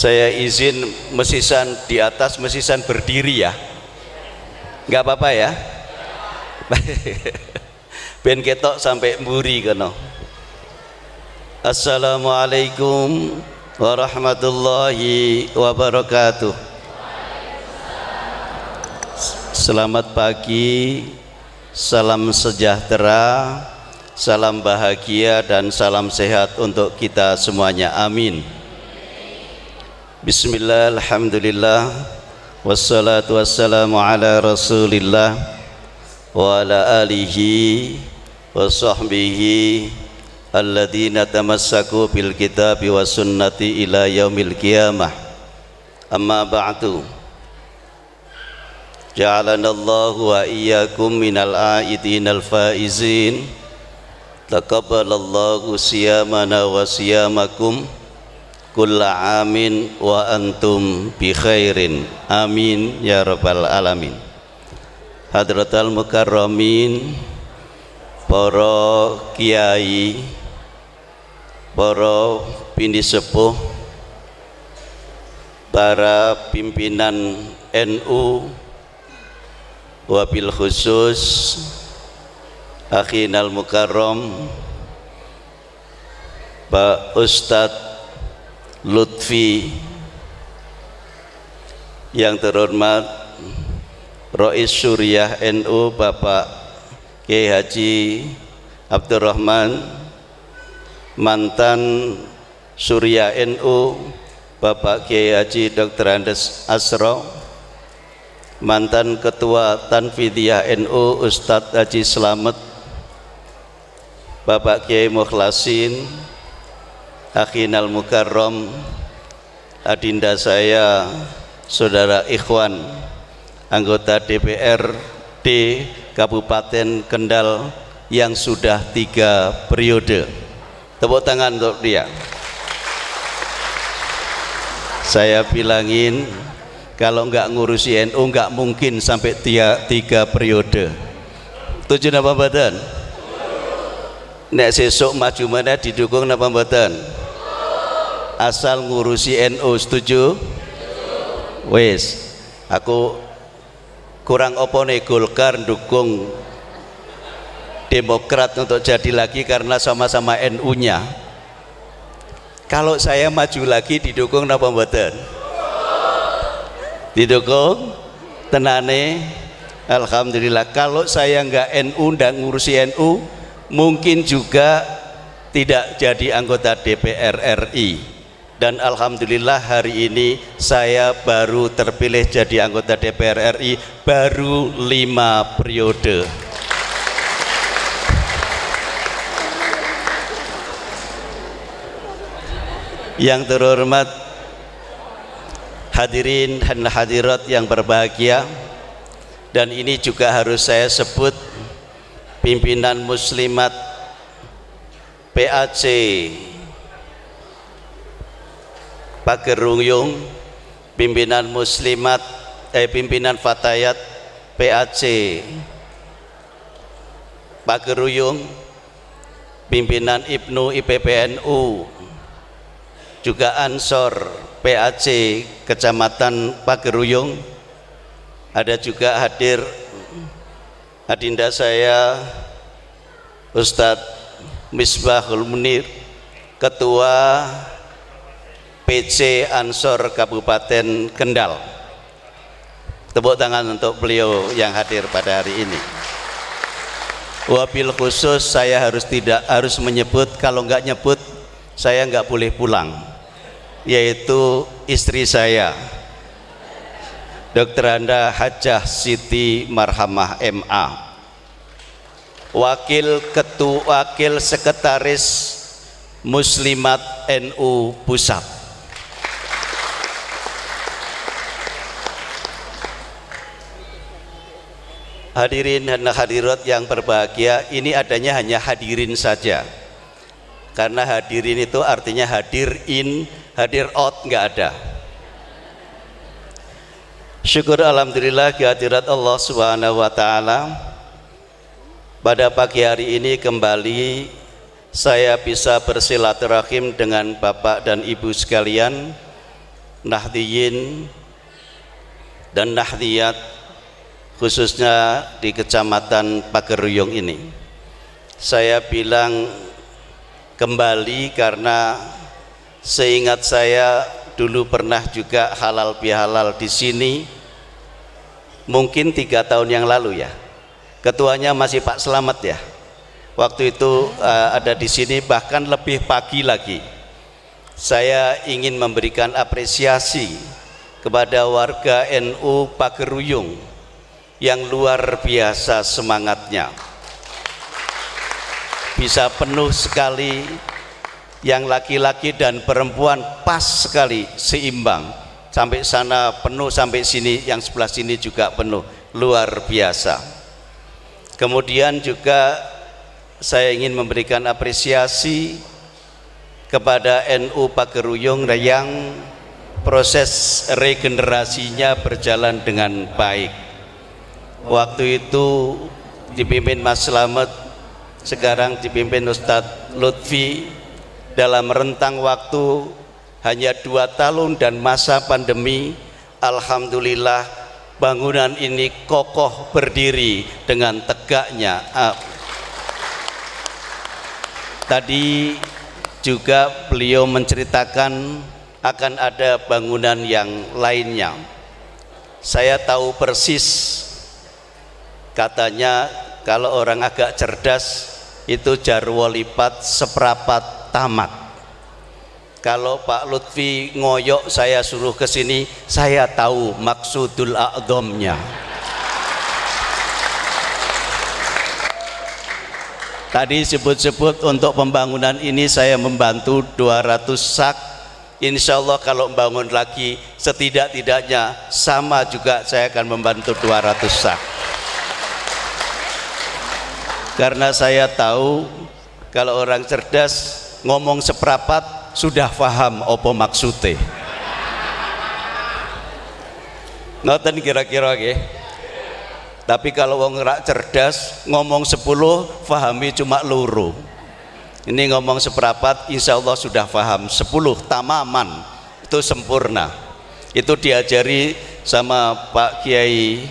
Saya izin mesisan di atas, mesisan berdiri ya, nggak apa-apa ya. Ben ketok sampai mburi kono. Assalamualaikum warahmatullahi wabarakatuh. Selamat pagi, salam sejahtera, salam bahagia dan salam sehat untuk kita semuanya, amin. Bismillah, alhamdulillah, wassalatu wassalamu ala rasulillah wa ala alihi wa sahbihi alladhina tamassaku bil kitabi wa sunnati ila yaumil qiyamah. Amma ba'du, ja'alanallahu wa iyyakum minal aidinal faizin. Taqabbalallahu siyamana wa siyamakum kulla amin wa antum bi khairin, amin ya rabbal alamin. Hadratal mukarramin, para kiai, para bini sepuh, para pimpinan NU, wabil khusus akhinal mukarram Pak Ustadz Lutfi, yang terhormat Rais Suriah NU Bapak Kiai Haji Abdurrahman, mantan Suriah NU Bapak Kiai Haji Dr. Andes Asro, mantan Ketua Tanfidiyah NU Ustadz Haji Slamet, Bapak Kiai Mukhlasin, akhinal mukarram, adinda saya, saudara ikhwan, anggota DPRD Kabupaten Kendal yang sudah 3 periode. Tepuk tangan untuk dia. Saya bilangin, kalau nggak ngurusi NU nggak mungkin sampai 3 periode. Tujuh napa mboten? Nek sesuk maju mana didukung napa mboten? Asal ngurusi NU, setuju? Wes, aku kurang opo nih Golkar dukung Demokrat untuk jadi lagi karena sama-sama NU-nya. Kalau saya maju lagi didukung napa mboten? Didukung? Tenane? Alhamdulillah. Kalau saya nggak NU, nggak ngurusi NU, mungkin juga tidak jadi anggota DPR RI. Dan alhamdulillah hari ini saya baru terpilih jadi anggota DPR RI baru 5 periode. Yang terhormat hadirin dan hadirat yang berbahagia, dan ini juga harus saya sebut, pimpinan muslimat PAC Pageruyung, pimpinan muslimat pimpinan fatayat PAC Pageruyung, pimpinan Ibnu IPPNU, juga Ansor PAC Kecamatan Pageruyung. Ada juga hadir adinda saya Ustadz Misbahul Munir, Ketua PC Ansor Kabupaten Kendal. Tepuk tangan untuk beliau yang hadir pada hari ini. Wabil khusus saya harus menyebut, kalau nggak nyebut saya nggak boleh pulang, yaitu istri saya, Dr. Anda Hajah Siti Marhamah MA, wakil sekretaris Muslimat NU Pusat. Hadirin dan hadirat yang berbahagia, ini adanya hanya hadirin saja, karena hadirin itu artinya hadir in, hadir out nggak ada. Syukur alhamdulillah kehadirat Allah Subhanahu wa taala. Pada pagi hari ini kembali saya bisa bersilaturahim dengan Bapak dan Ibu sekalian Nahdiyin dan Nahdiyat khususnya di Kecamatan Pageruyung ini. Saya bilang kembali karena seingat saya dulu pernah juga halal bihalal di sini, mungkin 3 tahun yang lalu ya. Ketuanya masih Pak Slamet ya. Waktu itu ada di sini, bahkan lebih pagi lagi. Saya ingin memberikan apresiasi kepada warga NU Pageruyung yang luar biasa semangatnya. Bisa penuh sekali, yang laki-laki dan perempuan pas sekali, seimbang. Sampai sana penuh, sampai sini, yang sebelah sini juga penuh, luar biasa. Kemudian juga saya ingin memberikan apresiasi kepada NU Pageruyung yang proses regenerasinya berjalan dengan baik. Waktu itu dipimpin Mas Slamet, sekarang dipimpin Ustadz Lutfi. Dalam rentang waktu hanya 2 tahun dan masa pandemi, alhamdulillah bangunan ini kokoh berdiri dengan tegaknya. Tadi juga beliau menceritakan akan ada bangunan yang lainnya. Saya tahu persis, katanya kalau orang agak cerdas itu jarwo lipat seprapat tamat. Kalau Pak Lutfi ngoyok saya suruh ke sini, saya tahu maksudul a'dhamnya. Tadi sebut-sebut untuk pembangunan ini saya membantu 200 sak. Insya Allah kalau membangun lagi setidak-tidaknya sama juga saya akan membantu 200 sak. Karena saya tahu kalau orang cerdas ngomong seprapat sudah paham apa maksudnya. Ngoten kira-kira nggih. Tapi kalau wong rak cerdas ngomong 10 pahami cuma loro. Ini ngomong seprapat insya Allah sudah paham 10 tamaman, itu sempurna. Itu diajari sama Pak Kiai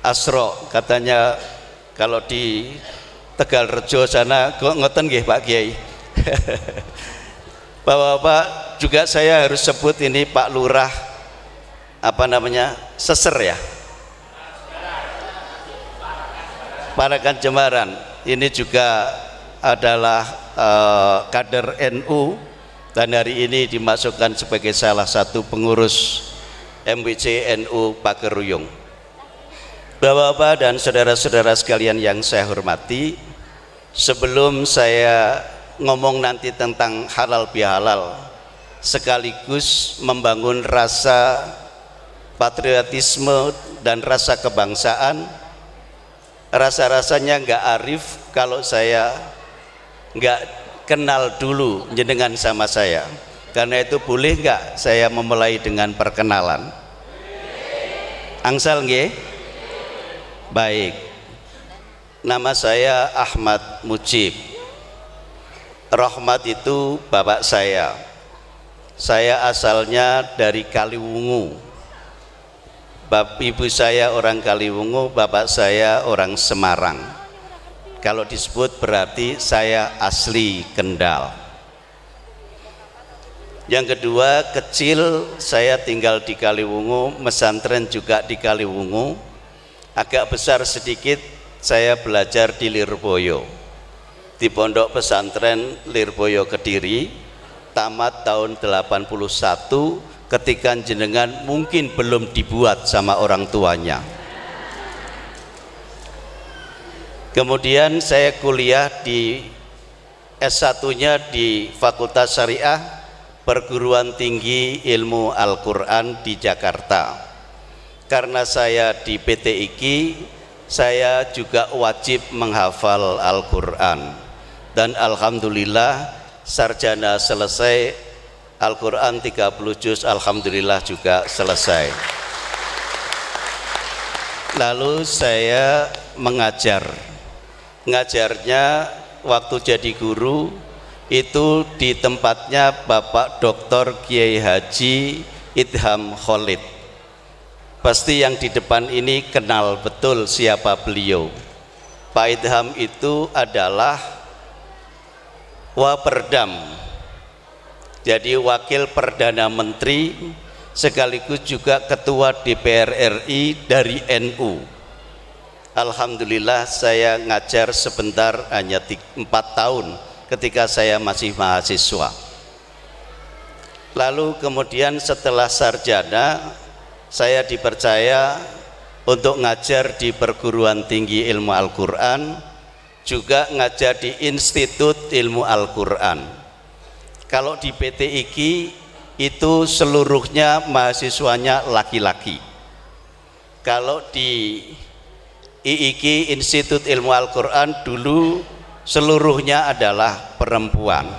Asro, katanya kalau di Tegalrejo sana kok ngoten nggih Pak Kiai. Bapak-bapak juga saya harus sebut ini Pak Lurah apa namanya, Seser ya, Parakan Jembaran. Ini juga adalah kader NU dan hari ini dimasukkan sebagai salah satu pengurus MWC NU Pageruyung. Bapak-bapak dan saudara-saudara sekalian yang saya hormati, sebelum saya ngomong nanti tentang halal bihalal sekaligus membangun rasa patriotisme dan rasa kebangsaan, rasa-rasanya nggak arif kalau saya nggak kenal dulu jenengan sama saya. Karena itu boleh nggak saya memulai dengan perkenalan? Angsal nggih? Baik. Nama saya Ahmad Mujib. Rahmat itu bapak saya. Saya asalnya dari Kaliwungu. Ibu saya orang Kaliwungu, bapak saya orang Semarang. Kalau disebut berarti saya asli Kendal. Yang kedua, kecil saya tinggal di Kaliwungu, mesantren juga di Kaliwungu. Agak besar sedikit saya belajar di Lirboyo, di Pondok Pesantren Lirboyo Kediri, tamat tahun 81 ketika jenengan mungkin belum dibuat sama orang tuanya. Kemudian saya kuliah di S1-nya di Fakultas Syariah Perguruan Tinggi Ilmu Al-Quran di Jakarta. Karena saya di PT IKI, saya juga wajib menghafal Al-Quran. Dan alhamdulillah sarjana selesai, Al-Quran 30 juz alhamdulillah juga selesai. Lalu saya ngajarnya waktu jadi guru itu di tempatnya Bapak Dr. Kiai Haji Idham Khalid. Pasti yang di depan ini kenal betul siapa beliau. Pak Idham itu adalah Waperdam, jadi wakil Perdana Menteri sekaligus juga Ketua DPR RI dari NU. Alhamdulillah saya ngajar sebentar, hanya 4 tahun ketika saya masih mahasiswa. Lalu kemudian setelah sarjana saya dipercaya untuk ngajar di Perguruan Tinggi Ilmu Al-Quran, juga ngajar di Institut Ilmu Al-Quran. Kalau di PT IKI itu seluruhnya mahasiswanya laki-laki. Kalau di IIKI Institut Ilmu Al-Quran dulu seluruhnya adalah perempuan.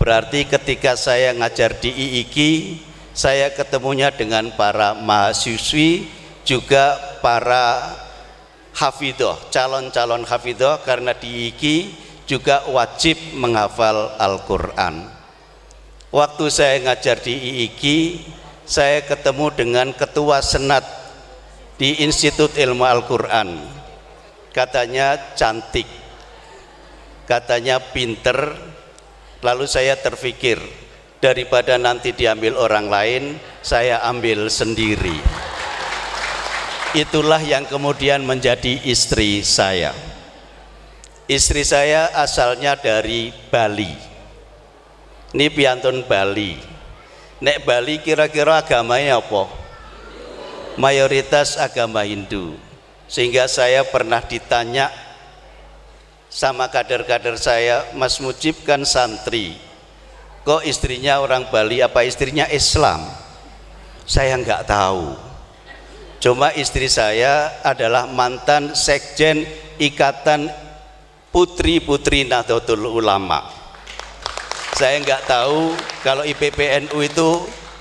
Berarti ketika saya ngajar di IIKI, saya ketemunya dengan para mahasiswi, juga para hafidhoh, calon-calon hafidhoh, karena di IIKI juga wajib menghafal Al-Quran. Waktu saya ngajar di IIKI, saya ketemu dengan ketua senat di Institut Ilmu Al-Quran. Katanya cantik, katanya pinter. Lalu saya terpikir, daripada nanti diambil orang lain, saya ambil sendiri. Itulah yang kemudian menjadi istri saya. Istri saya asalnya dari Bali. Ini piantun Bali. Nek Bali kira-kira agamanya apa? Mayoritas agama Hindu. Sehingga saya pernah ditanya sama kader-kader saya, Mas Mujib kan santri, kok istrinya orang Bali, apa istrinya Islam? Saya nggak tahu. Cuma istri saya adalah mantan sekjen Ikatan Putri-Putri Nahdlatul Ulama. Saya nggak tahu kalau IPPNU itu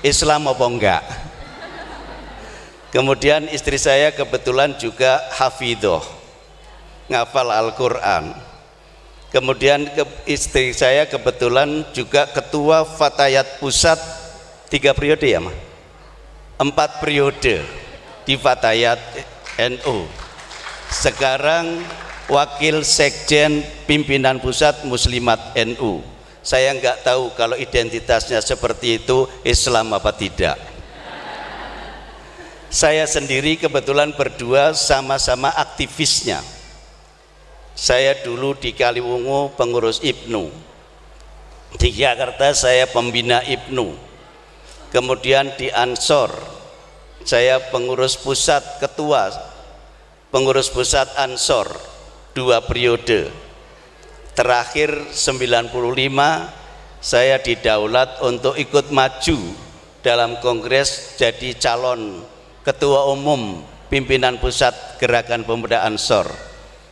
Islam apa enggak. Kemudian istri saya kebetulan juga hafidhoh, ngafal Al-Quran. Kemudian istri saya kebetulan juga ketua Fatayat Pusat 3 periode ya, 4 periode di Fatayat NU. Sekarang wakil sekjen pimpinan pusat Muslimat NU. Saya nggak tahu kalau identitasnya seperti itu Islam apa tidak. Saya sendiri kebetulan berdua sama-sama aktivisnya. Saya dulu di Kaliwungu pengurus IPNU, di Jakarta saya pembina IPNU, kemudian di Ansor saya pengurus pusat, ketua pengurus pusat Ansor 2 periode. Terakhir 95 saya didaulat untuk ikut maju dalam kongres jadi calon ketua umum pimpinan pusat Gerakan Pemuda Ansor.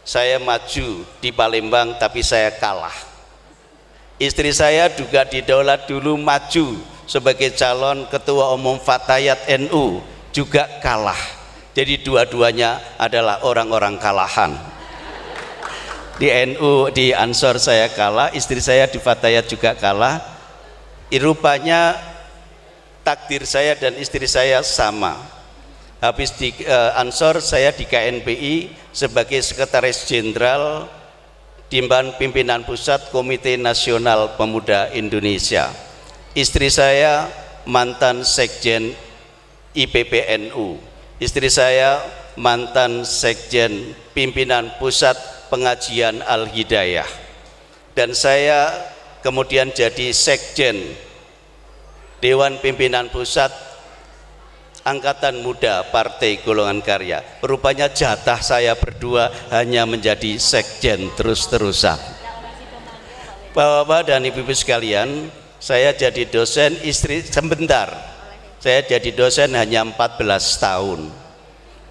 Saya maju di Palembang tapi saya kalah. Istri saya juga didaulat dulu maju sebagai calon ketua umum Fatayat NU, juga kalah. Jadi dua-duanya adalah orang-orang kalahan. Di NU, di Ansor saya kalah, istri saya di Fatayat juga kalah. Rupanya takdir saya dan istri saya sama. Habis di Ansor saya di KNPI sebagai sekretaris jenderal Dewan Pimpinan Pusat Komite Nasional Pemuda Indonesia. Istri saya mantan sekjen IPPNU. Istri saya mantan sekjen pimpinan Pusat Pengajian Al-Hidayah. Dan saya kemudian jadi sekjen Dewan Pimpinan Pusat Angkatan Muda Partai Golongan Karya. Rupanya jatah saya berdua hanya menjadi sekjen terus-terusan. Bapak-bapak dan ibu-ibu sekalian, saya jadi dosen, istri sebentar. Saya jadi dosen hanya 14 tahun.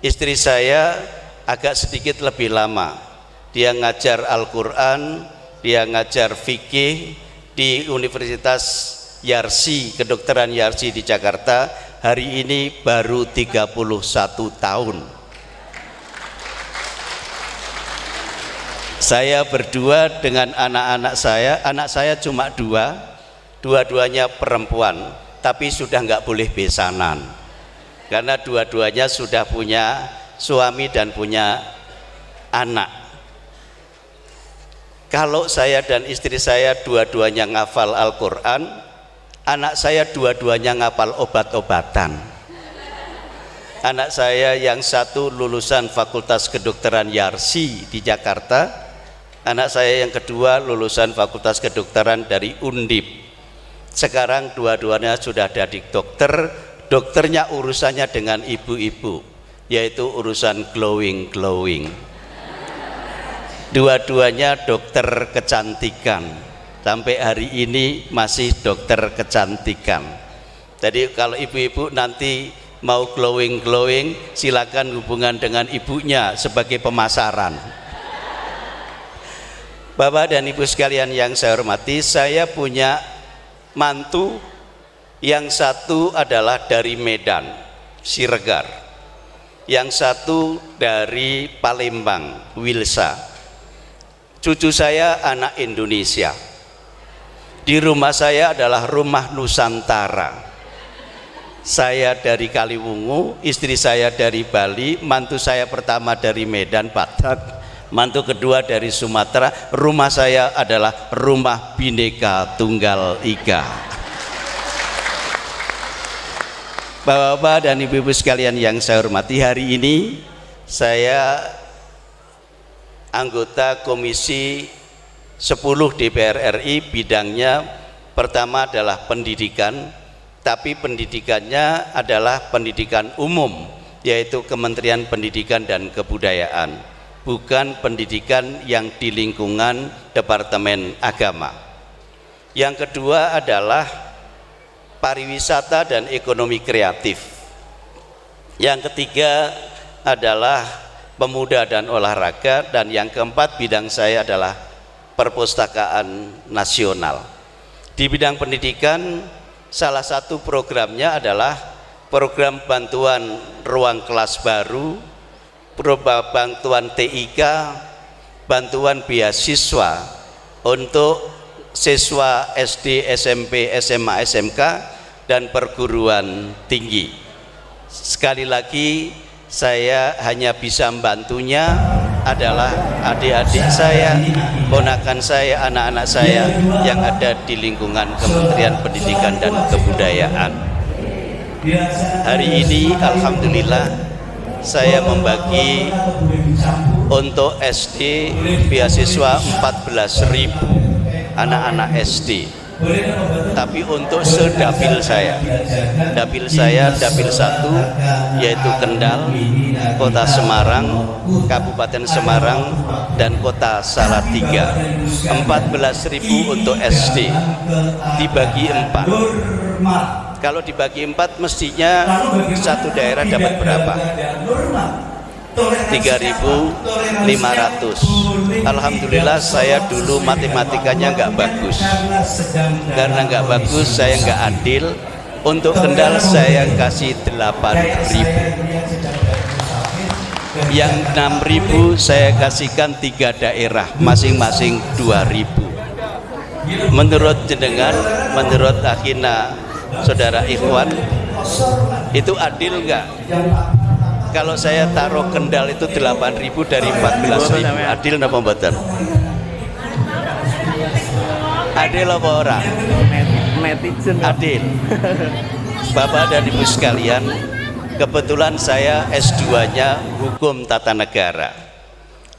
Istri saya agak sedikit lebih lama. Dia ngajar Al-Quran, dia ngajar fikih di Universitas Yarsi, Kedokteran Yarsi di Jakarta. Hari ini baru 31 tahun. Saya berdua dengan anak-anak saya cuma 2, dua-duanya perempuan, tapi sudah nggak boleh besanan karena dua-duanya sudah punya suami dan punya anak. Kalau saya dan istri saya dua-duanya ngafal Al-Quran, anak saya dua-duanya ngafal obat-obatan. Anak saya yang satu lulusan Fakultas Kedokteran Yarsi di Jakarta, anak saya yang kedua lulusan Fakultas Kedokteran dari Undip. Sekarang dua-duanya sudah jadi dokter. Dokternya urusannya dengan ibu-ibu, yaitu urusan glowing. Dua-duanya dokter kecantikan. Sampai hari ini masih dokter kecantikan. Jadi kalau ibu-ibu nanti mau glowing, silakan hubungan dengan ibunya sebagai pemasaran. Bapak dan Ibu sekalian yang saya hormati, saya punya mantu yang satu adalah dari Medan, Siregar, yang satu dari Palembang, Wilsa. Cucu saya anak Indonesia. Di rumah saya adalah rumah Nusantara. Saya dari Kaliwungu, istri saya dari Bali, mantu saya pertama dari Medan, Batak, mantu kedua dari Sumatera. Rumah saya adalah rumah Bhinneka Tunggal Ika. Bapak-bapak dan ibu-ibu sekalian yang saya hormati, hari ini saya anggota Komisi 10 DPR RI. Bidangnya pertama adalah pendidikan, tapi pendidikannya adalah pendidikan umum, yaitu Kementerian Pendidikan dan Kebudayaan, bukan pendidikan yang di lingkungan Departemen Agama. Yang kedua adalah pariwisata dan ekonomi kreatif. Yang ketiga adalah pemuda dan olahraga, dan yang keempat bidang saya adalah perpustakaan nasional. Di bidang pendidikan, salah satu programnya adalah program bantuan ruang kelas baru, program bantuan TIK, bantuan beasiswa untuk siswa SD, SMP, SMA, SMK, dan perguruan tinggi. Sekali lagi, saya hanya bisa membantunya adalah adik-adik saya, ponakan saya, anak-anak saya yang ada di lingkungan Kementerian Pendidikan dan Kebudayaan. Hari ini alhamdulillah saya membagi untuk SD beasiswa 14.000 anak-anak SD. Tapi untuk sedapil saya, dapil 1 yaitu Kendal, Kota Semarang, Kabupaten Semarang, dan Kota Salatiga, 14.000 untuk SD dibagi 4. Kalau dibagi 4 mestinya satu daerah dapat berapa? 3.500. Alhamdulillah saya dulu matematikanya nggak bagus. Karena nggak bagus saya nggak adil. Untuk Kendal saya kasih 8.000. Yang 6.000 saya kasihkan 3 daerah, masing-masing 2.000. Menurut jenengan, menurut akhina saudara Ikhwan, itu adil nggak? Kalau saya taruh Kendal itu 8.000 dari 14.000, adil apa mboten? Adil apa orang? Adil. Bapak dan Ibu sekalian, kebetulan saya S2-nya Hukum Tata Negara,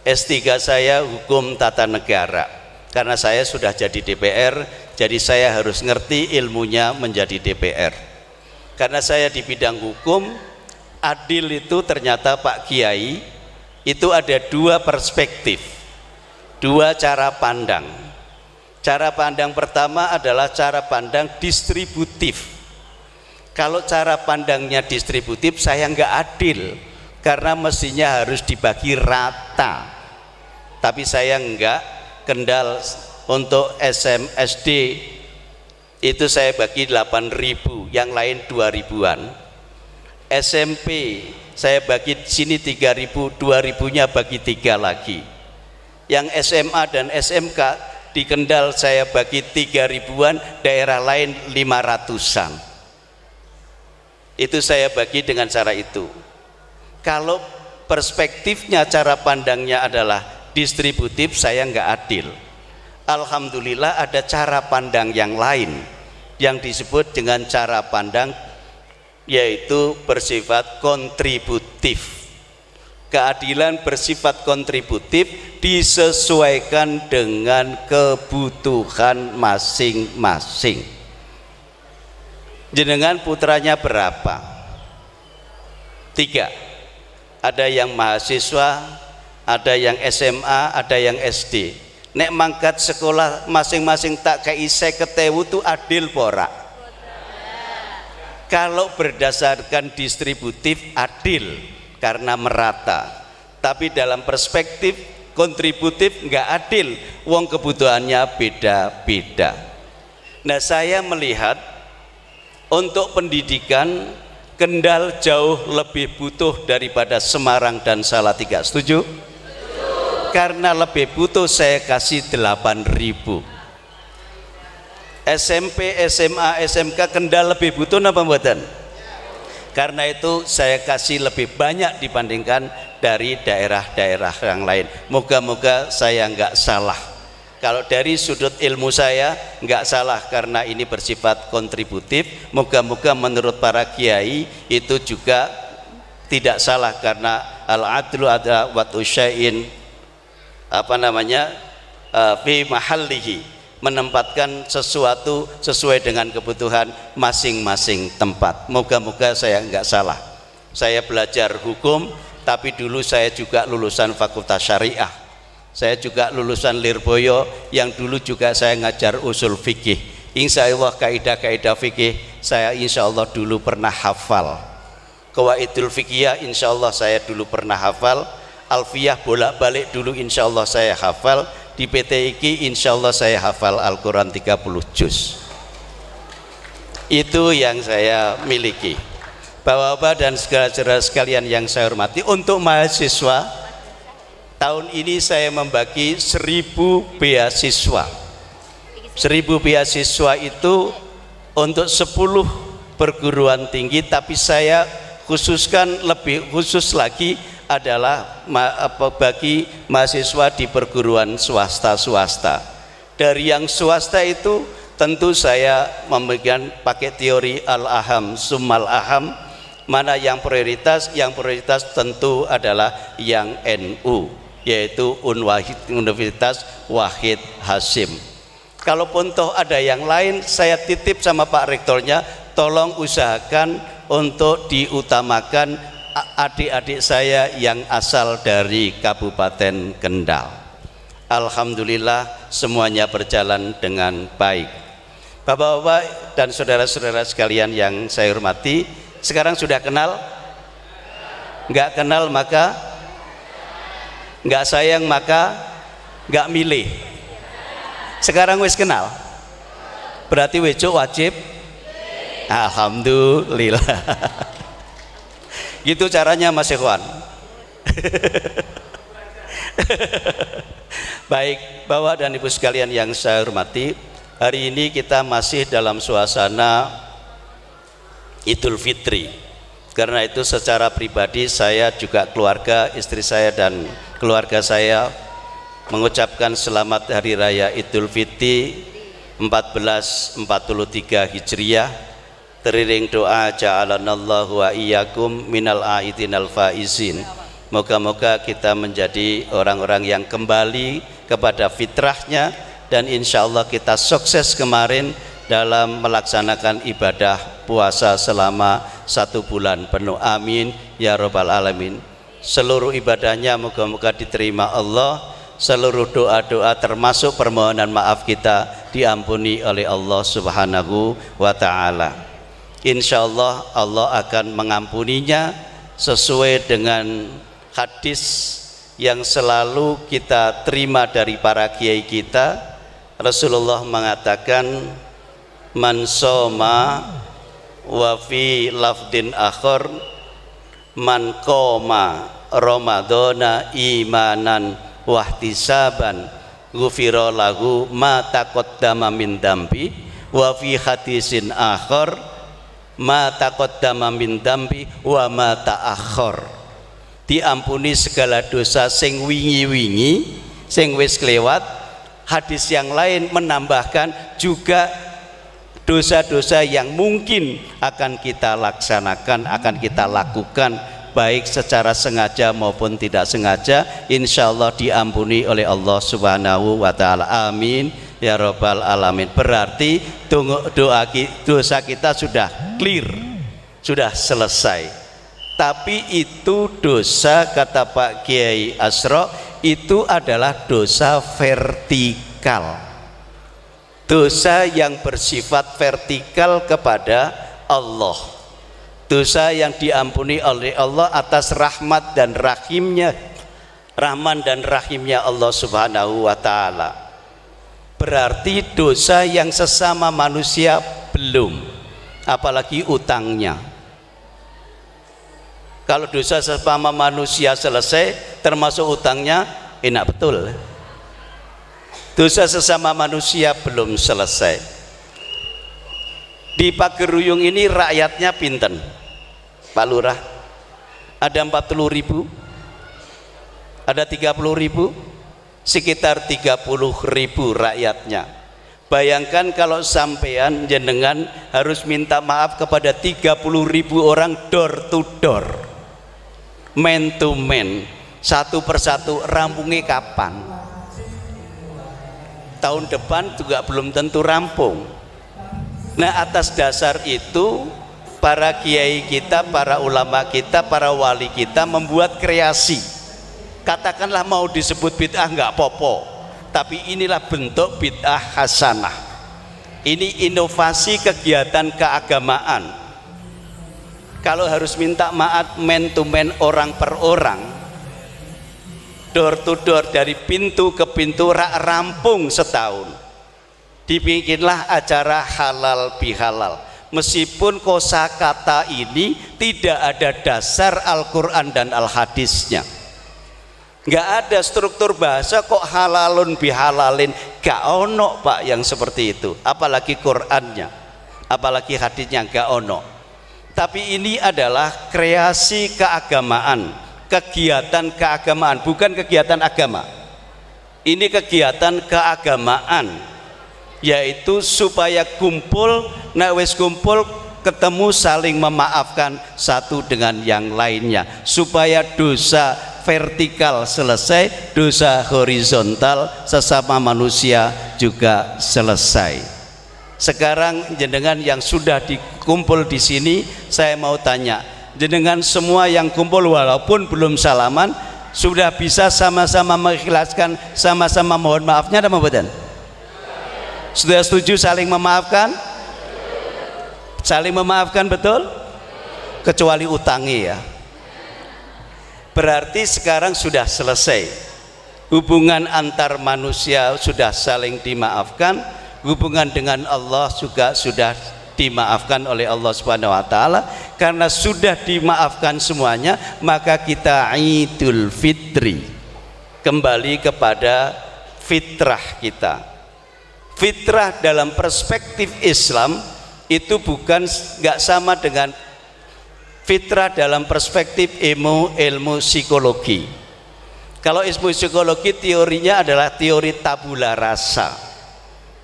S3 saya Hukum Tata Negara. Karena saya sudah jadi DPR, jadi saya harus ngerti ilmunya menjadi DPR. Karena saya di bidang hukum, adil itu ternyata Pak Kiai itu ada 2 perspektif, 2 cara pandang. Cara pandang pertama adalah cara pandang distributif. Kalau cara pandangnya distributif, saya nggak adil karena mestinya harus dibagi rata. Tapi saya nggak. Kendal untuk SD itu saya bagi 8.000, yang lain 2.000-an. SMP saya bagi sini 3.000, 2.000-nya bagi 3 lagi. Yang SMA dan SMK di Kendal saya bagi 3.000-an, daerah lain 500-an. Itu saya bagi dengan cara itu. Kalau perspektifnya, cara pandangnya adalah distributif, saya nggak adil. Alhamdulillah ada cara pandang yang lain yang disebut dengan cara pandang yaitu bersifat kontributif. Keadilan bersifat kontributif disesuaikan dengan kebutuhan masing-masing. Jenengan putranya berapa? 3. Ada yang mahasiswa, ada yang SMA, ada yang SD. Nek mangkat sekolah masing-masing tak kei 50.000 itu adil pora? Kalau berdasarkan distributif adil karena merata. Tapi dalam perspektif kontributif nggak adil, wong kebutuhannya beda-beda. Nah, saya melihat untuk pendidikan Kendal jauh lebih butuh daripada Semarang dan Salatiga. Setuju? Karena lebih butuh saya kasih 8.000. SMP, SMA, SMK Kendal lebih butuh apa mboten? Karena itu saya kasih lebih banyak dibandingkan dari daerah-daerah yang lain. Moga-moga saya nggak salah. Kalau dari sudut ilmu saya nggak salah karena ini bersifat kontributif. Moga-moga menurut para kiai itu juga tidak salah karena al-adlu ada watu syai'in fi mahallihi, menempatkan sesuatu sesuai dengan kebutuhan masing-masing tempat. Moga-moga saya nggak salah. Saya belajar hukum, tapi dulu saya juga lulusan Fakultas Syariah. Saya juga lulusan Lirboyo yang dulu juga saya ngajar usul fikih. Insya Allah kaidah-kaidah fikih saya insya Allah dulu pernah hafal. Qawaidul fikih insya Allah saya dulu pernah hafal. Alfiyah bolak-balik dulu insya Allah saya hafal. Di PT IKI insya Allah saya hafal Al-Quran 30 juz. Itu yang saya miliki. Bapak-bapak dan saudara-saudara sekalian yang saya hormati, untuk mahasiswa tahun ini saya membagi 1000 beasiswa. 1000 beasiswa itu untuk 10 perguruan tinggi, tapi saya khususkan lebih khusus lagi adalah bagi mahasiswa di perguruan swasta-swasta. Dari yang swasta itu tentu saya memberikan pakai teori al-aham summal aham. Mana yang prioritas? Yang prioritas tentu adalah yang NU, yaitu Universitas Wahid Hasyim. Kalaupun toh ada yang lain, saya titip sama Pak Rektornya, tolong usahakan untuk diutamakan adik-adik saya yang asal dari Kabupaten Kendal. Alhamdulillah semuanya berjalan dengan baik. Bapak-bapak dan saudara-saudara sekalian yang saya hormati, sekarang sudah kenal? Enggak kenal maka enggak sayang maka enggak milih. Sekarang wis kenal? Berarti wejo wajib? Alhamdulillah. Gitu caranya Mas Ikhwan. Baik, Bapak dan Ibu sekalian yang saya hormati, hari ini kita masih dalam suasana Idul Fitri. Karena itu secara pribadi saya juga keluarga, istri saya dan keluarga saya mengucapkan selamat Hari Raya Idul Fitri 1443 Hijriah. Teriring doa ja'alanallahu wa iyyakum minal aidinal faizin. Moga-moga kita menjadi orang-orang yang kembali kepada fitrahnya, dan insya Allah kita sukses kemarin dalam melaksanakan ibadah puasa selama 1 bulan penuh. Amin ya rabbal alamin. Seluruh ibadahnya moga-moga diterima Allah. Seluruh doa-doa termasuk permohonan maaf kita diampuni oleh Allah Subhanahu wa ta'ala. Insya Allah Allah akan mengampuninya sesuai dengan hadis yang selalu kita terima dari para kiai kita. Rasulullah mengatakan, man soma wa fi lafdin akhar man qoma ramadhana imanan wahtisaban ghufira lahu ma taqaddama min dambi. Wa fi hadisin akhar ma taqaddama min dambi wa ma ta'akhkhar. Diampuni segala dosa sing wingi-wingi, sing wis kelewat. Hadis yang lain menambahkan juga dosa-dosa yang mungkin akan kita laksanakan, akan kita lakukan, baik secara sengaja maupun tidak sengaja, insya Allah diampuni oleh Allah Subhanahu wa Ta'ala. Amin ya Rabbal Alamin. Berarti dosa kita sudah clear, sudah selesai. Tapi itu dosa, kata Pak Kiai Asro, itu adalah dosa vertikal, dosa yang bersifat vertikal kepada Allah, dosa yang diampuni oleh Allah atas rahmat dan rahimnya, rahman dan rahimnya Allah Subhanahu wa Ta'ala. Berarti dosa yang sesama manusia belum, apalagi utangnya. Kalau dosa sesama manusia selesai, termasuk utangnya, enak betul. Dosa sesama manusia belum selesai. Di Pageruyung ini rakyatnya pinten, Pak Lurah? Ada 40.000? Ada 30.000? Sekitar 30.000 rakyatnya. Bayangkan kalau sampean jenengan harus minta maaf kepada 30.000 orang door to door, man to man, satu persatu, rampungnya kapan? Tahun depan juga belum tentu rampung. Nah, atas dasar itu para kiai kita, para ulama kita, para wali kita membuat kreasi. Katakanlah mau disebut bid'ah nggak popo, tapi inilah bentuk bid'ah hasanah. Ini inovasi kegiatan keagamaan. Kalau harus minta maaf man to man, orang per orang, door to door, dari pintu ke pintu, rampung setahun. Dibikinlah acara halal bihalal, meskipun kosakata ini tidak ada dasar Al-Quran dan Al-Hadisnya. Nggak ada struktur bahasa kok halalun bihalalin, gak ono Pak yang seperti itu, apalagi Qurannya, apalagi hadisnya, gak ono. Tapi ini adalah kreasi keagamaan, kegiatan keagamaan, bukan kegiatan agama. Ini kegiatan keagamaan, yaitu supaya kumpul, nek wis kumpul ketemu saling memaafkan satu dengan yang lainnya, supaya dosa vertikal selesai, dosa horizontal sesama manusia juga selesai. Sekarang jenengan yang sudah dikumpul di sini, saya mau tanya, jenengan semua yang kumpul walaupun belum salaman, sudah bisa sama-sama mengikhlaskan, sama-sama mohon maafnya ada mboten? Sudah setuju saling memaafkan? Saling memaafkan betul? Kecuali utangi ya. Berarti sekarang sudah selesai. Hubungan antar manusia sudah saling dimaafkan, hubungan dengan Allah juga sudah dimaafkan oleh Allah Subhanahu wa Ta'ala. Karena sudah dimaafkan semuanya, maka kita Idul Fitri, kembali kepada fitrah kita. Fitrah dalam perspektif Islam itu bukan, nggak sama dengan fitrah dalam perspektif ilmu psikologi. Kalau ilmu psikologi teorinya adalah teori tabula rasa.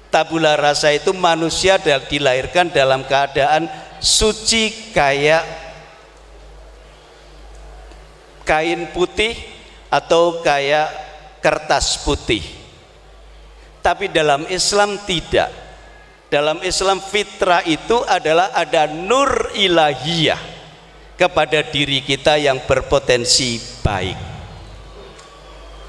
Tabula rasa itu manusia dilahirkan dalam keadaan suci kayak kain putih atau kayak kertas putih. Tapi dalam Islam tidak. Dalam Islam fitrah itu adalah ada nur ilahiyah kepada diri kita yang berpotensi baik.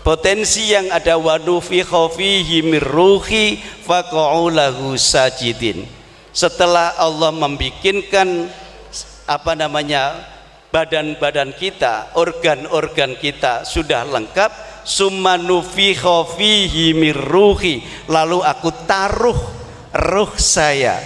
Potensi yang ada, wa nufikha fihi mir ruhi faqa'u lahu sajidin. Setelah Allah membikinkan badan-badan kita, organ-organ kita sudah lengkap, summa nufikha fihi mir ruhi, lalu aku taruh ruh saya.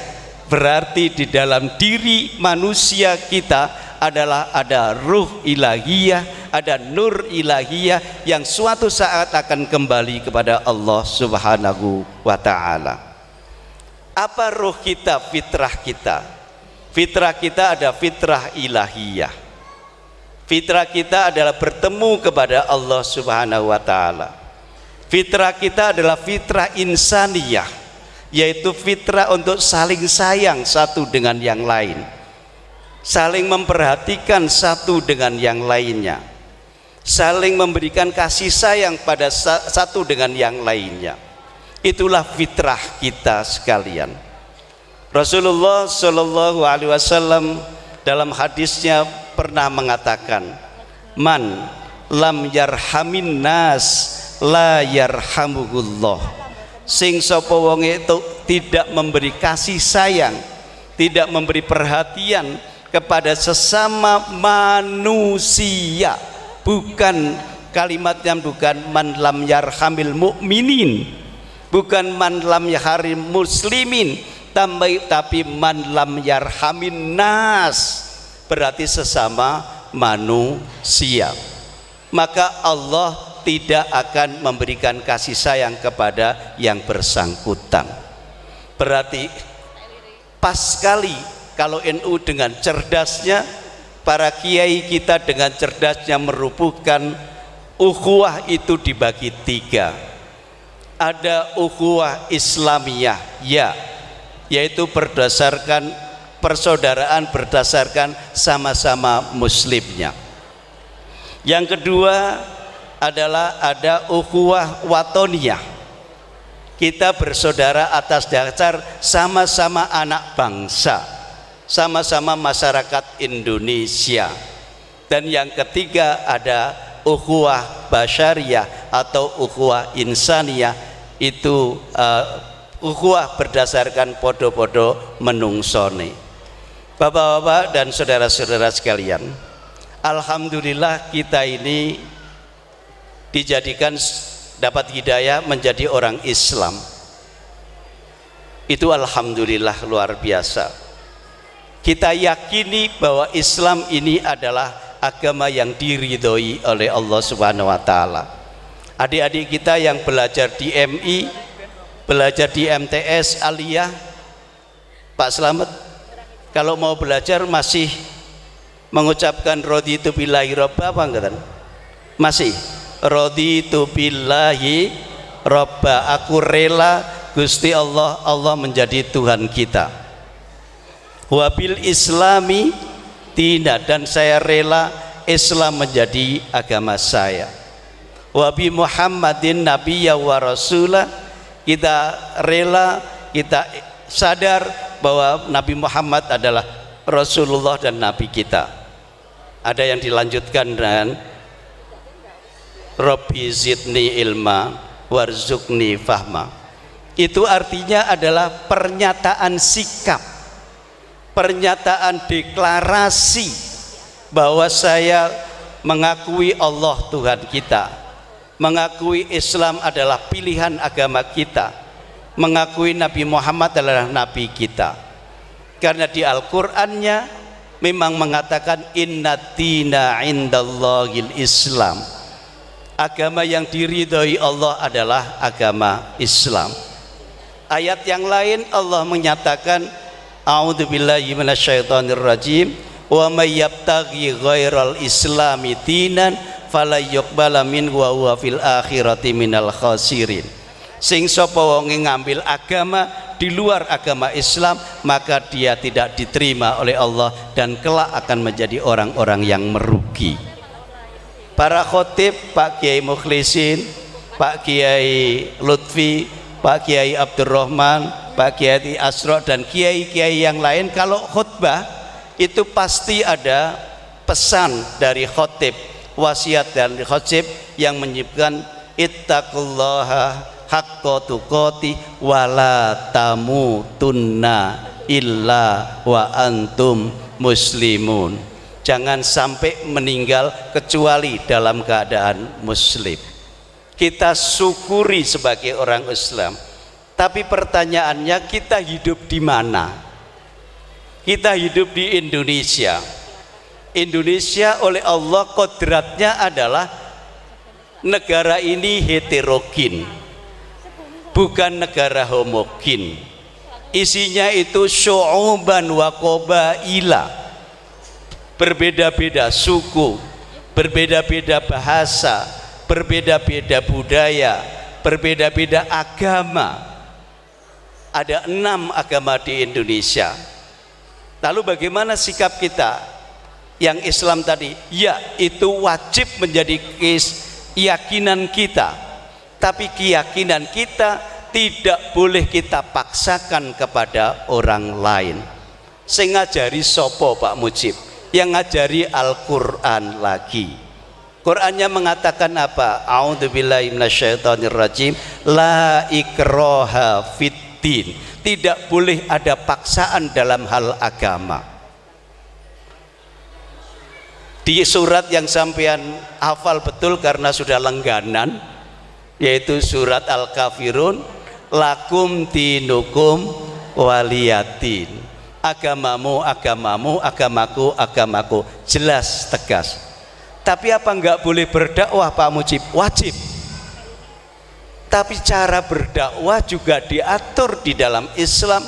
Berarti di dalam diri manusia kita adalah ada ruh ilahiyah, ada nur ilahiyah yang suatu saat akan kembali kepada Allah Subhanahu wa Ta'ala. Apa ruh kita, fitrah kita? Fitrah kita ada fitrah ilahiyah. Fitrah kita adalah bertemu kepada Allah Subhanahu wa taala. Fitrah kita adalah fitrah insaniyah, yaitu fitrah untuk saling sayang satu dengan yang lain, saling memperhatikan satu dengan yang lainnya, saling memberikan kasih sayang pada satu dengan yang lainnya. Itulah fitrah kita sekalian. Rasulullah Shallallahu Alaihi Wasallam dalam hadisnya pernah mengatakan, man lam yarhamin nas la yarhamuhullah. Sing sapa wong itu tidak memberi kasih sayang, tidak memberi perhatian kepada sesama manusia, bukan kalimatnya bukan man lam yarhamil mu'minin, bukan man lam yarhamil muslimin, tapi man lam yarhamin nas, berarti sesama manusia. Maka Allah tidak akan memberikan kasih sayang kepada yang bersangkutan. Berarti pas sekali kalau NU dengan cerdasnya, para kiai kita dengan cerdasnya merubuhkan ukhuwah itu dibagi tiga. Ada ukhuwah Islamiyah, ya, yaitu berdasarkan persaudaraan berdasarkan sama-sama muslimnya. Yang kedua adalah ada ukhuwah watoniyah, kita bersaudara atas dasar sama-sama anak bangsa, sama-sama masyarakat Indonesia. Dan yang ketiga ada ukhuwah basyariyah atau ukhuwah insaniyah, itu ukhuwah berdasarkan podo-podo menungsone. Bapak-bapak dan saudara-saudara sekalian, alhamdulillah kita ini dijadikan dapat hidayah menjadi orang Islam. Itu alhamdulillah luar biasa. Kita yakini bahwa Islam ini adalah agama yang diridhoi oleh Allah Subhanahu wa taala. Adik-adik kita yang belajar di MI, belajar di MTS Aliyah, Pak Slamet, kalau mau belajar masih mengucapkan raditu billahi robba apa enggak? Masih raditu billahi robba, aku rela Gusti Allah, Allah menjadi Tuhan kita. Wabil islami tidak, dan saya rela Islam menjadi agama saya. Wabi Muhammadin nabiyya wa rasulah, kita rela, kita sadar bahwa Nabi Muhammad adalah Rasulullah dan Nabi kita. Ada yang dilanjutkan dengan Rabbi zidni ilma warzuqni fahma. Itu artinya adalah pernyataan sikap, pernyataan deklarasi bahwa saya mengakui Allah Tuhan kita, mengakui Islam adalah pilihan agama kita, mengakui Nabi Muhammad adalah Nabi kita. Karena di Al-Qur'annya memang mengatakan inna dina indallahil Islam, agama yang diridhoi Allah adalah agama Islam. Ayat yang lain Allah menyatakan a'udzubillahi minasyaitonir rajim wa may yabtaghi ghairal islami dinan fala yuqbala minhu wa huwa fil akhirati minal khasirin. Sing sapa wong ngambil agama di luar agama Islam, maka dia tidak diterima oleh Allah dan kelak akan menjadi orang-orang yang merugi. Para khotib, Pak Kiai Mukhlisin, Pak Kiai Lutfi, Pak Kiai Abdurrahman, Pak Kiai Asro, dan kiai-kiai yang lain, kalau khutbah itu pasti ada pesan dari khotib, wasiat dari khotib yang menyebutkan ittaqullaha haqqa tuqati wala tamutunna illa wa antum muslimun. Jangan sampai meninggal kecuali dalam keadaan muslim. Kita syukuri sebagai orang Islam, tapi pertanyaannya kita hidup di mana? Kita hidup di Indonesia. Indonesia oleh Allah kodratnya adalah negara ini heterogen, bukan negara homogen. isinya itu syu'uban wa qabaila, berbeda-beda suku, berbeda-beda bahasa, berbeda-beda budaya, berbeda-beda agama. Ada 6 agama di Indonesia. Lalu bagaimana sikap kita yang Islam tadi? Ya, itu wajib menjadi keyakinan kita, tapi keyakinan kita tidak boleh kita paksakan kepada orang lain. Sing ngajari sopo Pak Mujib? Yang ngajari Al-Quran lagi. Qurannya mengatakan apa? A'udzubillahi minasyaitonirrajim, la ikraha fiddin. Tidak boleh ada paksaan dalam hal agama. Di surat yang sampean hafal betul karena sudah langganan, yaitu surat Al-Kafirun, lakum dinukum waliyadin. Agamamu agamamu, agamaku agamaku. Jelas tegas. Tapi apa enggak boleh berdakwah Pak Mujib? Wajib. Tapi cara berdakwah juga diatur di dalam Islam,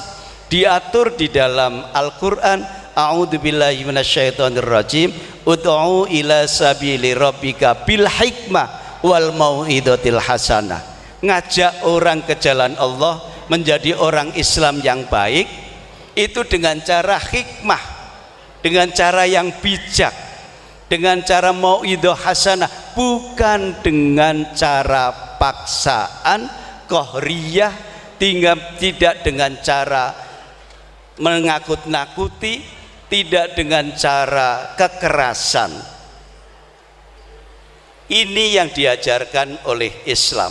diatur di dalam Al-Quran. A'udzubillahi minasyaitonirrajim, ud'u ila sabili rabbika bil hikmah wal mau'izatil hasanah. Ngajak orang ke jalan Allah menjadi orang Islam yang baik itu dengan cara hikmah, dengan cara yang bijak, dengan cara mau'izah hasanah, bukan dengan cara paksaan qahriyah, tidak dengan cara menakut-nakuti, tidak dengan cara kekerasan. Ini yang diajarkan oleh Islam.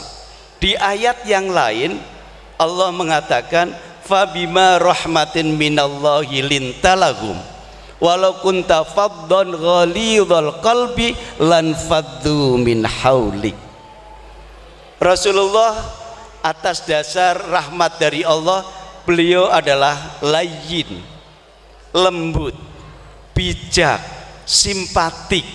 Di ayat yang lain Allah mengatakan fabima rahmatin minallahi lintalahum walau kunta faddan ghalidhal qalbi lan faddu min haulik. Rasulullah atas dasar rahmat dari Allah, beliau adalah layyin, lembut, bijak, simpatik.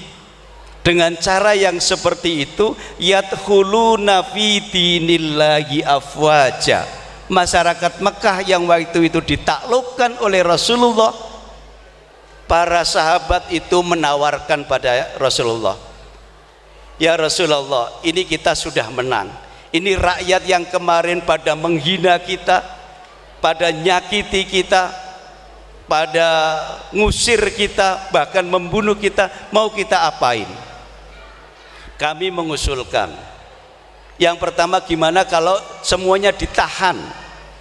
Dengan cara yang seperti itu yadkhuluna fi dinillahi afwaja. Masyarakat Mekah yang waktu itu ditaklukkan oleh Rasulullah, para sahabat itu menawarkan pada Rasulullah, ya Rasulullah, ini kita sudah menang. Ini rakyat yang kemarin pada menghina kita, pada nyakiti kita, pada ngusir kita, bahkan membunuh kita, mau kita apain? Kami mengusulkan, yang pertama, gimana kalau semuanya ditahan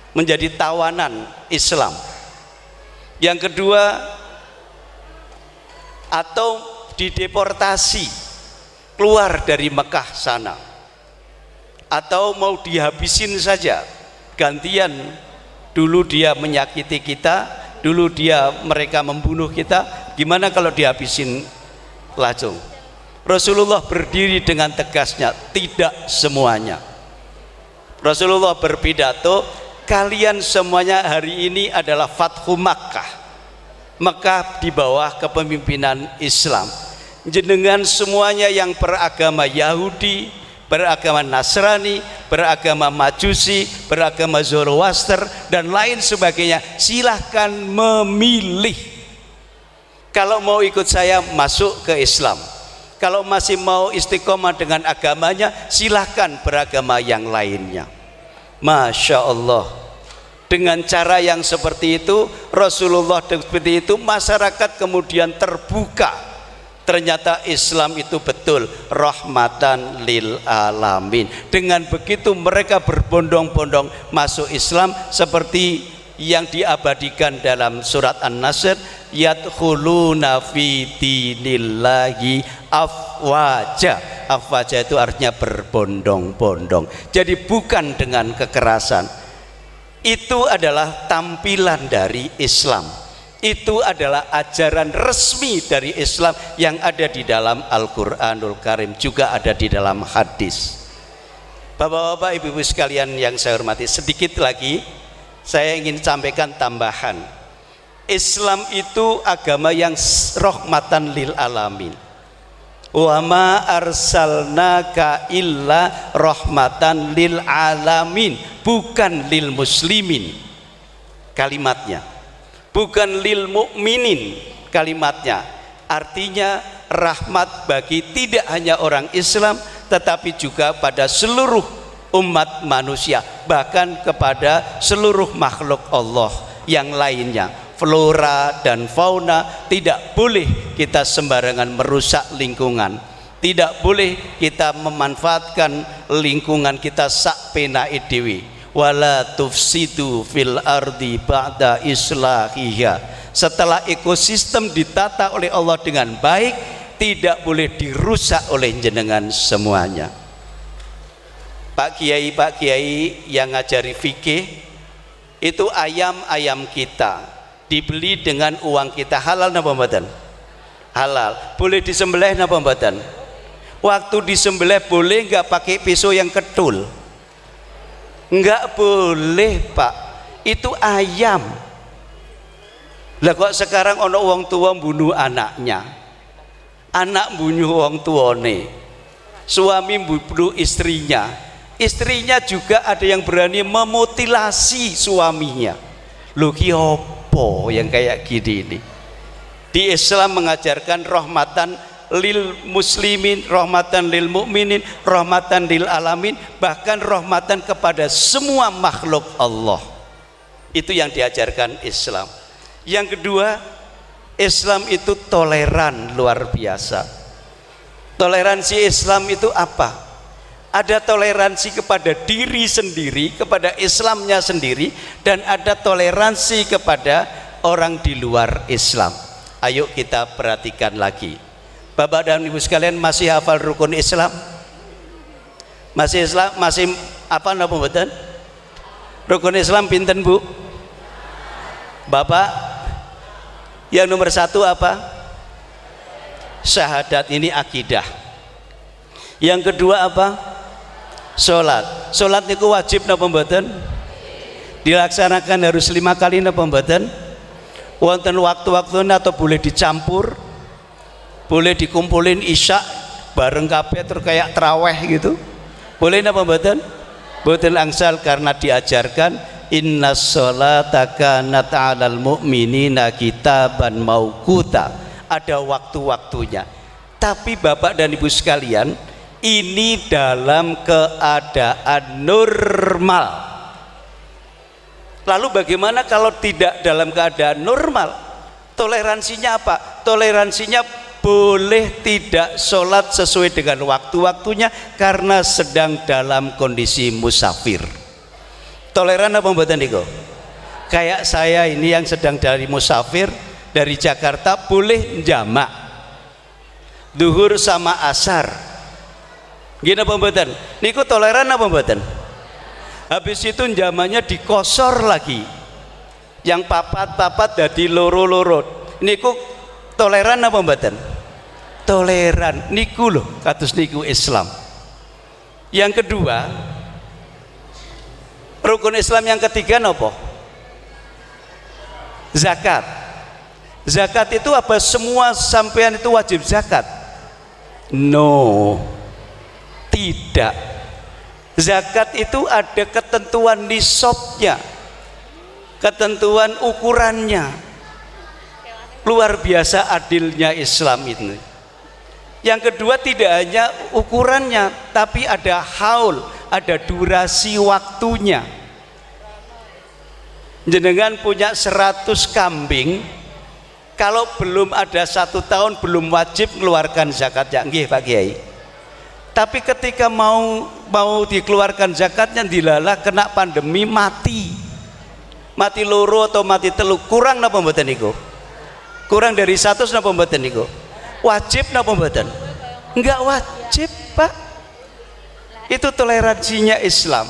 menjadi tawanan Islam? Yang kedua, atau dideportasi keluar dari Mekah sana, atau mau dihabisin saja gantian. Dulu dia menyakiti kita, dulu mereka membunuh kita, gimana kalau dihabisin langsung? Rasulullah berdiri dengan tegasnya, tidak semuanya. Rasulullah berpidato, kalian semuanya hari ini adalah Fathu Makkah. Mekah di bawah kepemimpinan Islam. Jenengan semuanya yang beragama Yahudi, beragama Nasrani, beragama Majusi, beragama Zoroaster dan lain sebagainya, silahkan memilih. Kalau mau ikut saya, masuk ke Islam. Kalau masih mau istiqomah dengan agamanya, silahkan beragama yang lainnya. Masya Allah. Dengan cara yang seperti itu, Rasulullah seperti itu, masyarakat kemudian terbuka. Ternyata Islam itu betul rahmatan lil alamin. Dengan begitu mereka berbondong-bondong masuk Islam, seperti yang diabadikan dalam surat An-Nasr, yadkhuluna fi dinillahi afwaja. Afwaja itu artinya berbondong-bondong. Jadi bukan dengan kekerasan. Itu adalah tampilan dari Islam. Itu adalah ajaran resmi dari Islam yang ada di dalam Al-Quranul Karim, juga ada di dalam hadis. Bapak-bapak, ibu-ibu sekalian yang saya hormati, sedikit lagi saya ingin sampaikan tambahan. Islam itu agama yang rahmatan lil alamin. Wa ma arsalnaka illa rahmatan lil alamin, bukan lil muslimin. kalimatnya, bukan lil mukminin kalimatnya. Artinya rahmat bagi tidak hanya orang Islam tetapi juga pada seluruh umat manusia, bahkan kepada seluruh makhluk Allah yang lainnya. Flora dan fauna tidak boleh kita sembarangan merusak lingkungan, tidak boleh kita memanfaatkan lingkungan kita sak penake dhewe. Wala tufsidu fil ardi ba'da islahiha. Setelah ekosistem ditata oleh Allah dengan baik, tidak boleh dirusak oleh jenengan semuanya. Pak Kiai yang ngajari fikih itu ayam-ayam kita dibeli dengan uang kita, halal napa mboten? Halal. Boleh disembelih napa mboten? Waktu disembelih boleh nggak pakai pisau yang ketul? Nggak boleh, Pak. Itu ayam. Lah kok sekarang ono wong tua bunuh anaknya, anak bunuh wong tuane, suami bunuh istrinya, istrinya juga ada yang berani memutilasi suaminya. Lho ki opo yang kayak gini ini? Di Islam mengajarkan rahmatan lil muslimin, rahmatan lil mukminin, rahmatan lil alamin, bahkan rahmatan kepada semua makhluk Allah. Itu yang diajarkan Islam. Yang kedua, Islam itu toleran luar biasa. Toleransi Islam itu apa? Ada toleransi kepada diri sendiri, kepada Islamnya sendiri, dan ada toleransi kepada orang di luar Islam. Ayo kita perhatikan lagi. Bapak dan Ibu sekalian, masih hafal rukun Islam? Masih Islam? Masih apa napa mboten? Rukun Islam pinten, Bu? Bapak, yang nomor satu apa? Syahadat, ini akidah. Yang kedua apa? Sholat. Sholat niku wajib napa mboten? Dilaksanakan harus 5 kali napa mboten? Wonten waktu-waktune atau boleh dicampur? Boleh dikumpulin isya bareng kabeh terus kayak traweh gitu? Boleh napa mboten? Mboten angsal, karena diajarkan inna sholata kanat 'alal mu'minina kitaban mauquta. Ada waktu-waktunya. Tapi Bapak dan Ibu sekalian, ini dalam keadaan normal. Lalu bagaimana kalau tidak dalam keadaan normal? Toleransinya apa? Toleransinya boleh tidak sholat sesuai dengan waktu-waktunya karena sedang dalam kondisi musafir. Toleran apa mboten niku? Kayak saya ini yang sedang dari musafir dari Jakarta, boleh jamak duhur sama asar. Gini apa mboten? Niku toleran apa mboten? Habis itu jamannya dikosor lagi. Yang papat-papat dadi loro-loro. Niku toleran apa mboten? Toleran. Niku loh kados niku Islam. Yang kedua, rukun Islam yang ketiga nopo? Zakat. Zakat itu apa? Semua sampean itu wajib zakat? No, tidak. Zakat itu ada ketentuan nisabnya, ketentuan ukurannya. Luar biasa adilnya Islam itu. Yang kedua, tidak hanya ukurannya, tapi ada haul, ada durasi waktunya. Jenengan punya 100 kambing, kalau belum ada 1 tahun belum wajib mengeluarkan zakatnya, nggih Pak Kiai. Tapi ketika mau dikeluarkan zakatnya dilala kena pandemi, mati loro atau mati telu, kurang napa mboten niku? Kurang dari 100 napa mboten niku? Wajib napa mboten? Enggak wajib, Pak. Itu toleransinya Islam.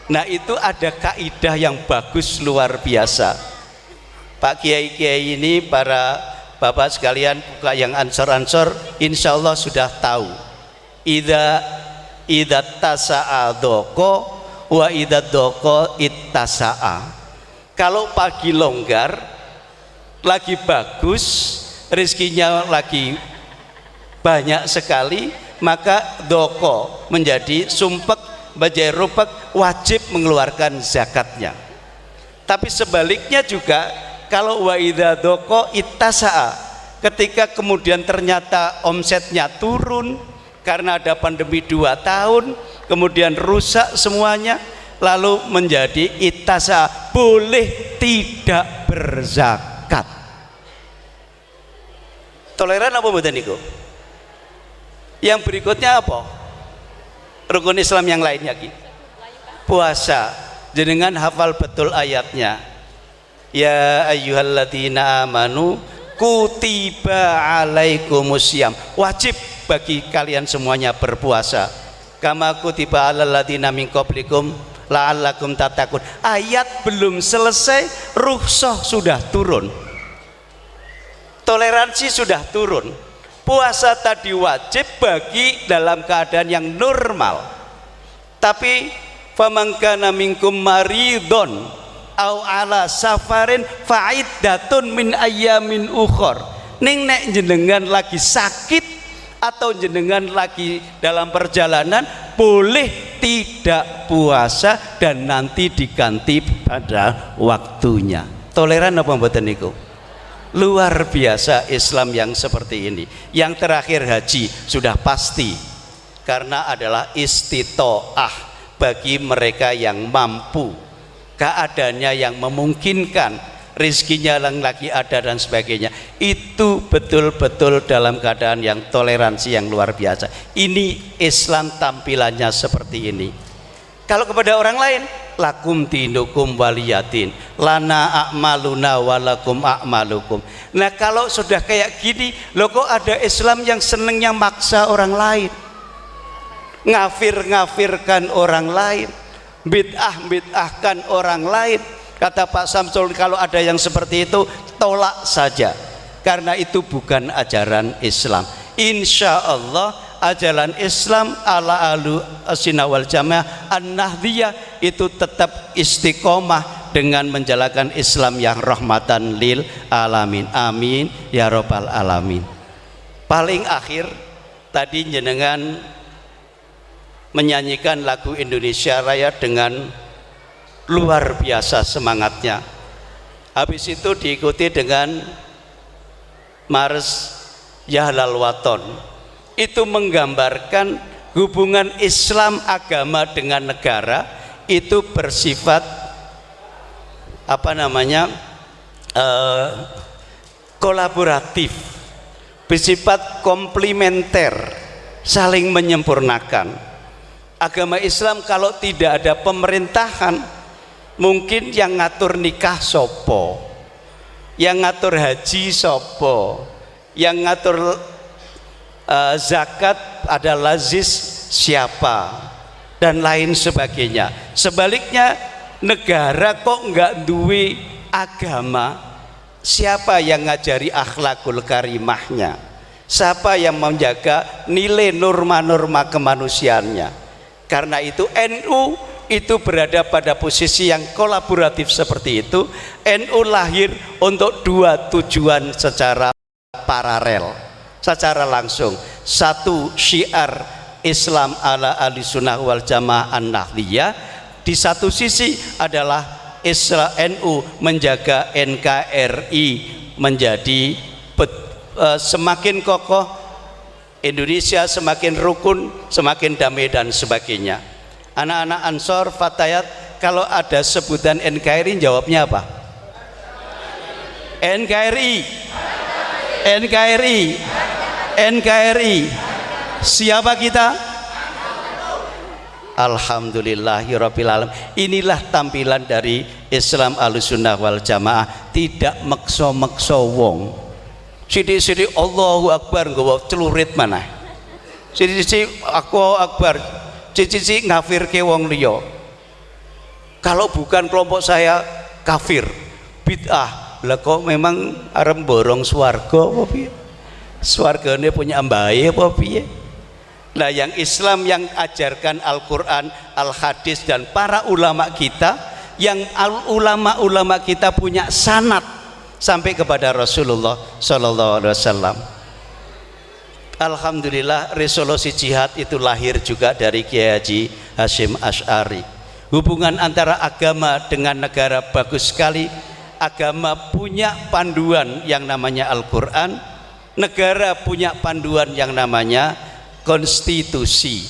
Nah, itu ada kaidah yang bagus luar biasa. Pak Kiai-kiai ini, para bapak sekalian, buka yang ansor-ansor, insya Allah sudah tahu. Idza tasa'a doko wa idza doko ittasa'a. Kalau pagi longgar, lagi bagus, rezekinya lagi banyak sekali, maka doko menjadi sumpek, menjadi rupek, wajib mengeluarkan zakatnya. Tapi sebaliknya juga, kalau wa idza doko ittasa'a, ketika kemudian ternyata omsetnya turun karena ada pandemi 2 tahun, kemudian rusak semuanya, lalu menjadi ittasa'a, boleh tidak berzakat. Toleran apa mboten niku? Yang berikutnya apa? Rukun Islam yang lainnya ki. Puasa. Jenengan hafal betul ayatnya. Ya ayyuhalladzina amanu kutiba alaikumusiyam. Wajib bagi kalian semuanya berpuasa. Kama kutiba alal ladzina min qablikum la'allakum tattaqun. Ayat belum selesai, rukhsah sudah turun. Toleransi sudah turun. Puasa tadi wajib bagi dalam keadaan yang normal. Tapi faman kana minkum maridon au ala safarin fa'iddatun min ayyamin ukhor. Ning nek jenengan lagi sakit atau jenengan lagi dalam perjalanan, boleh tidak puasa dan nanti diganti pada waktunya. Toleran apa mboten niku? Luar biasa Islam yang seperti ini. Yang terakhir haji sudah pasti, karena adalah istitoah bagi mereka yang mampu, keadaannya yang memungkinkan, rizkinya yang lagi ada dan sebagainya. Itu betul-betul dalam keadaan yang toleransi yang luar biasa. Ini Islam tampilannya seperti ini. Kalau kepada orang lain, lakum dinukum waliyatin, lana a'maluna walakum a'malukum. Nah kalau sudah kayak gini, loh kok ada Islam yang senengnya maksa orang lain, ngafir-ngafirkan orang lain, bid'ah-bid'ahkan orang lain. Kata Pak Samsul, kalau ada yang seperti itu tolak saja, karena itu bukan ajaran Islam. Insya Allah ajaran Islam ala alu sunnah wal jamaah an-nahdiyah itu tetap istiqomah dengan menjalankan Islam yang rahmatan lil alamin. Amin ya robbal alamin. Paling akhir tadi jenengan menyanyikan lagu Indonesia Raya dengan luar biasa semangatnya. Habis itu diikuti dengan Mars Yahlal Waton. Itu menggambarkan hubungan Islam agama dengan negara itu bersifat kolaboratif, bersifat komplementer, saling menyempurnakan. Agama Islam kalau tidak ada pemerintahan, mungkin yang ngatur nikah sopo, yang ngatur haji sopo, yang ngatur zakat ada lazis siapa, dan lain sebagainya. Sebaliknya negara kok nggak duwe agama, siapa yang ngajari akhlakul karimahnya, siapa yang menjaga nilai norma-norma kemanusiaannya. Karena itu NU itu berada pada posisi yang kolaboratif seperti itu. NU lahir untuk dua tujuan secara paralel, secara langsung. Satu, syiar Islam ala ahli sunnah wal jamaah an-nahdiyah. Di satu sisi adalah NU menjaga NKRI menjadi semakin kokoh, Indonesia semakin rukun, semakin damai dan sebagainya. Anak-anak Ansor Fatayat kalau ada sebutan NKRI jawabnya apa? NKRI, NKRI, NKRI. Siapa kita? Alhamdulillahirabbil alamin. Inilah tampilan dari Islam Ahlussunnah wal Jamaah, tidak maksa-maksa wong. Sidik-sidik Allahu Akbar nggawa celurit mana? Sidik-sidik Allahu Akbar, sidik-sidik ngafirke wong liya. Kalau bukan kelompok saya kafir, bid'ah. Lah kok memang arep borong swarga apa piye? Swargane punya mbae apa piye? Nah, yang Islam yang ajarkan Al-Quran, Al-Hadis dan para ulama kita, yang ulama-ulama kita punya sanad sampai kepada Rasulullah Sallallahu Alaihi Wasallam. Alhamdulillah resolusi jihad itu lahir juga dari Kiai Haji Hashim Asy'ari. Hubungan antara agama dengan negara bagus sekali. Agama punya panduan yang namanya Al-Quran, negara punya panduan yang namanya konstitusi.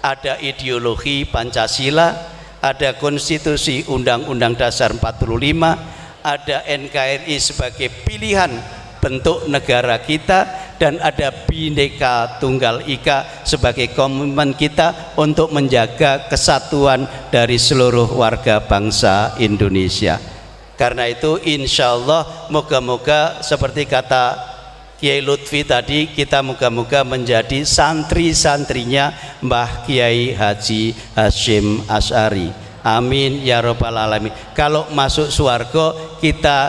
Ada ideologi Pancasila, ada konstitusi Undang-Undang Dasar 45, ada NKRI sebagai pilihan bentuk negara kita, dan ada Bhinneka Tunggal Ika sebagai komitmen kita untuk menjaga kesatuan dari seluruh warga bangsa Indonesia. Karena itu insya Allah moga-moga seperti kata Kiai Lutfi tadi, kita moga-moga menjadi santri-santrinya Mbah Kiai Haji Hasyim Asy'ari. Amin ya robbal alamin. Kalau masuk surga kita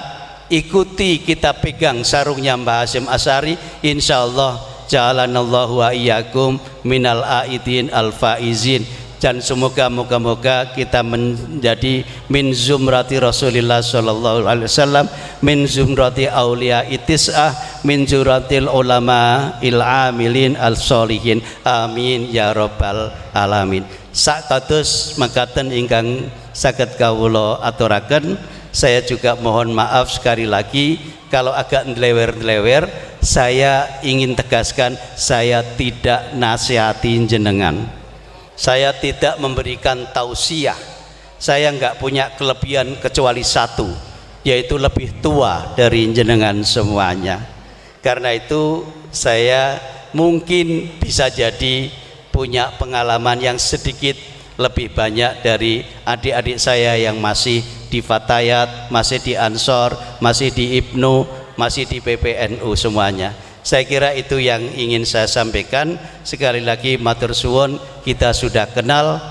ikuti, kita pegang sarungnya Mbah Hasyim Asy'ari, insya Allah ja'alanallahu wa iyyakum minal aidin al faizin. Dan semoga moga-moga kita menjadi min zumrati Rasulillah sallallahu alaihi wasallam, min zumrati auliya itis'ah, min zumratil ulama il amilin al solihin. Amin ya robbal alamin. Sakatus makaten ingkang saged kawula aturaken. Saya juga mohon maaf sekali lagi kalau agak ndlewer-ndlewer. Saya ingin tegaskan, saya tidak nasihati jenengan, saya tidak memberikan tausiah. Saya nggak punya kelebihan kecuali satu, yaitu lebih tua dari jenengan semuanya. Karena itu saya mungkin bisa jadi punya pengalaman yang sedikit lebih banyak dari adik-adik saya yang masih di Fatayat, masih di Ansor, masih di Ibnu, masih di PPNU semuanya. Saya kira itu yang ingin saya sampaikan. Sekali lagi matur suwun, kita sudah kenal.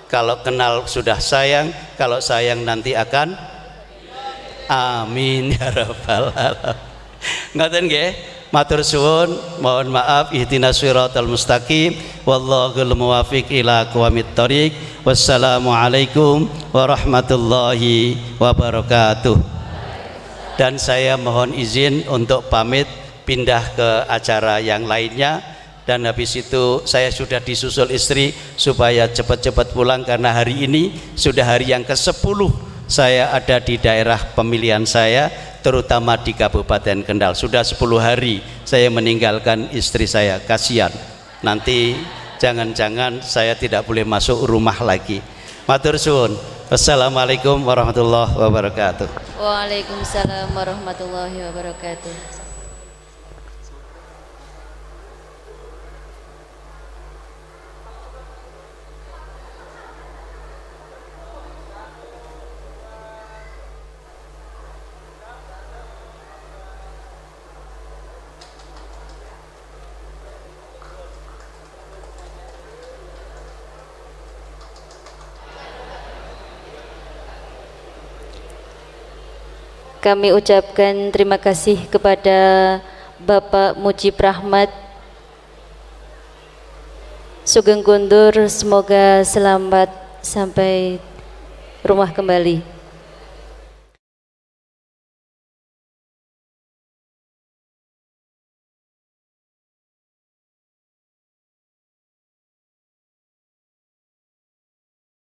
Kalau kenal sudah sayang, kalau sayang nanti akan amin ya rabbal alamin. Ngoten nggih. Matur suwun, mohon maaf, ihdinas siratal mustaqim, wallahul muwaffiq ila aqwamit thoriq. Wassalamualaikum warahmatullahi wabarakatuh. Dan saya mohon izin untuk pamit pindah ke acara yang lainnya, dan habis itu saya sudah disusul istri supaya cepat-cepat pulang karena hari ini sudah hari yang ke-10 saya ada di daerah pemilihan saya, terutama di Kabupaten Kendal. Sudah 10 hari saya meninggalkan istri saya, kasihan nanti jangan-jangan saya tidak boleh masuk rumah lagi. Matur suwun. Wassalamualaikum warahmatullahi wabarakatuh. Waalaikumsalam warahmatullahi wabarakatuh. Kami ucapkan terima kasih kepada Bapak Mujib Rahmat Sugeng Kundur, semoga selamat sampai rumah kembali.